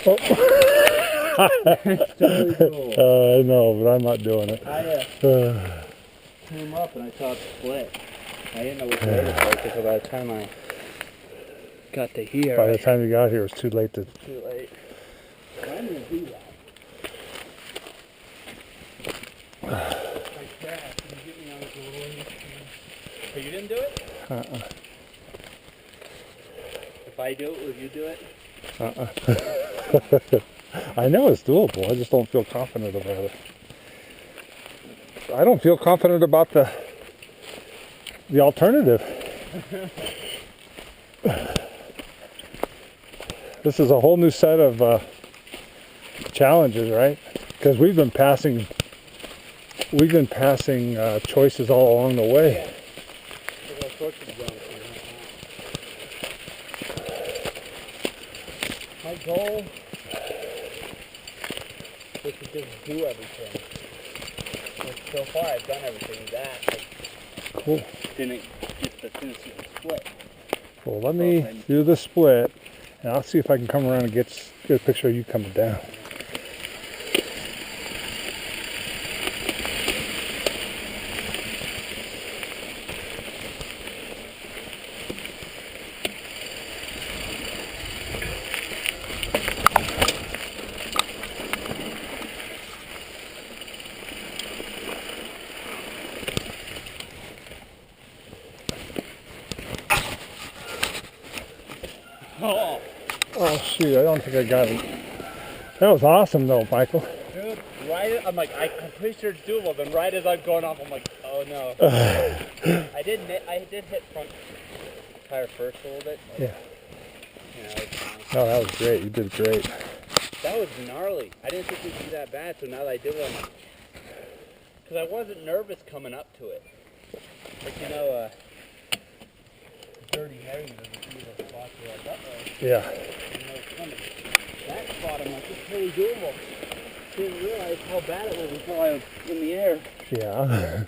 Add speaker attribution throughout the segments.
Speaker 1: Oh.
Speaker 2: It's totally cool.
Speaker 1: I know, but I'm not doing it.
Speaker 2: I came up and I saw it split. I didn't know which way to go because by the time I got to here,
Speaker 1: By the time you got here, it was too late to.
Speaker 2: too late. I'm gonna do that. Like that. Can you get me on the glory? Oh, you didn't do it? If I do it, will you do it?
Speaker 1: I know it's doable. I just don't feel confident about it. I don't feel confident about the alternative. This is a whole new set of challenges, right? Because we've been passing choices all along the way.
Speaker 2: My goal is to just do everything. Like, so far I've done everything that.
Speaker 1: Cool.
Speaker 2: Didn't get the finish the split.
Speaker 1: Well, let me do the split, and I'll see if I can come around and get a picture of you coming down. Oh shoot, I don't think I got it. That was awesome though, Michael.
Speaker 2: Dude, I'm pretty sure it's doable, then right as I'm going off, I'm like, oh no. I did hit front tire first a little bit.
Speaker 1: Yeah.
Speaker 2: You know,
Speaker 1: Oh, that was great. You did great.
Speaker 2: that was gnarly. I didn't think it would be that bad, so now that I did one, because I wasn't nervous coming up to it. Like, you know, dirty Harry doesn't see the spots where I got those.
Speaker 1: Yeah.
Speaker 2: That spot, I'm like, it's totally doable. Didn't realize how bad it was until I was in the air.
Speaker 1: Yeah.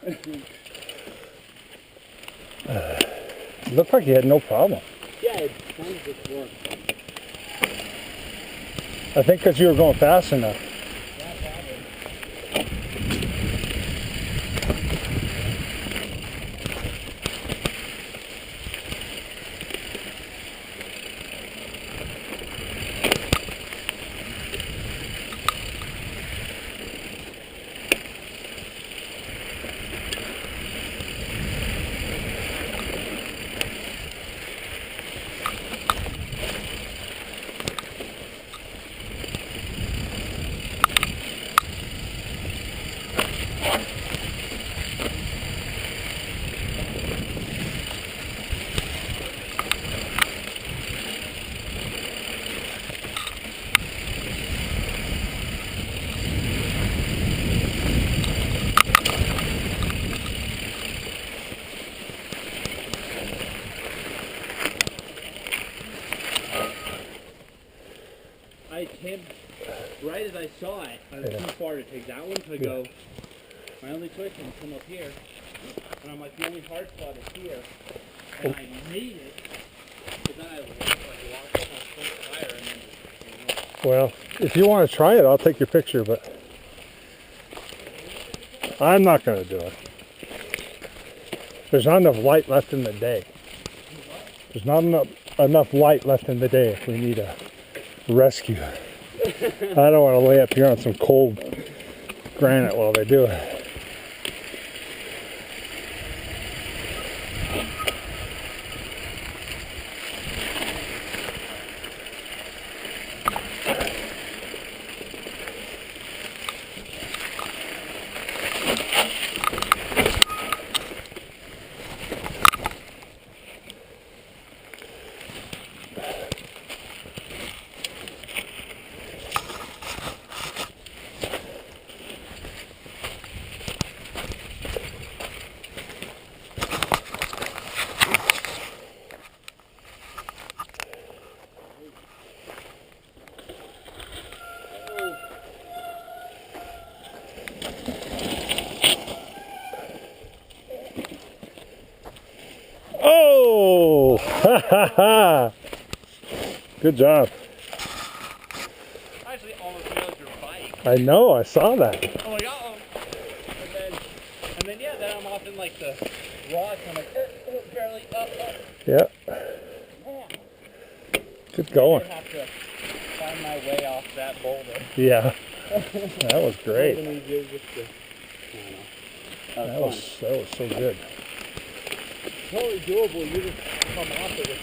Speaker 1: It looked like you had no problem.
Speaker 2: Yeah, it kind of just worked.
Speaker 1: I think because you were going fast enough.
Speaker 2: Yeah, probably. I came, right as I saw it, I was too far to take that one, so I go, my only choice is to come up here, and I'm like, the only hard spot is here, and I made it, but then I walked on my front tire, and then, you know.
Speaker 1: Well, if you want to try it, I'll take your picture, but I'm not going to do it. There's not enough light left in the day. There's not enough light left in the day if we need a rescue. I don't want to lay up here on some cold granite while they do it. Oh! Ha ha ha! Good job. I know, I saw that.
Speaker 2: I'm like, uh-oh. And then yeah, then I'm off in like the rocks. I'm like, barely up.
Speaker 1: Yeah. Good going.
Speaker 2: I have to find my way off that boulder.
Speaker 1: Yeah. That was great. That was so good.
Speaker 2: Totally doable. You just come off it with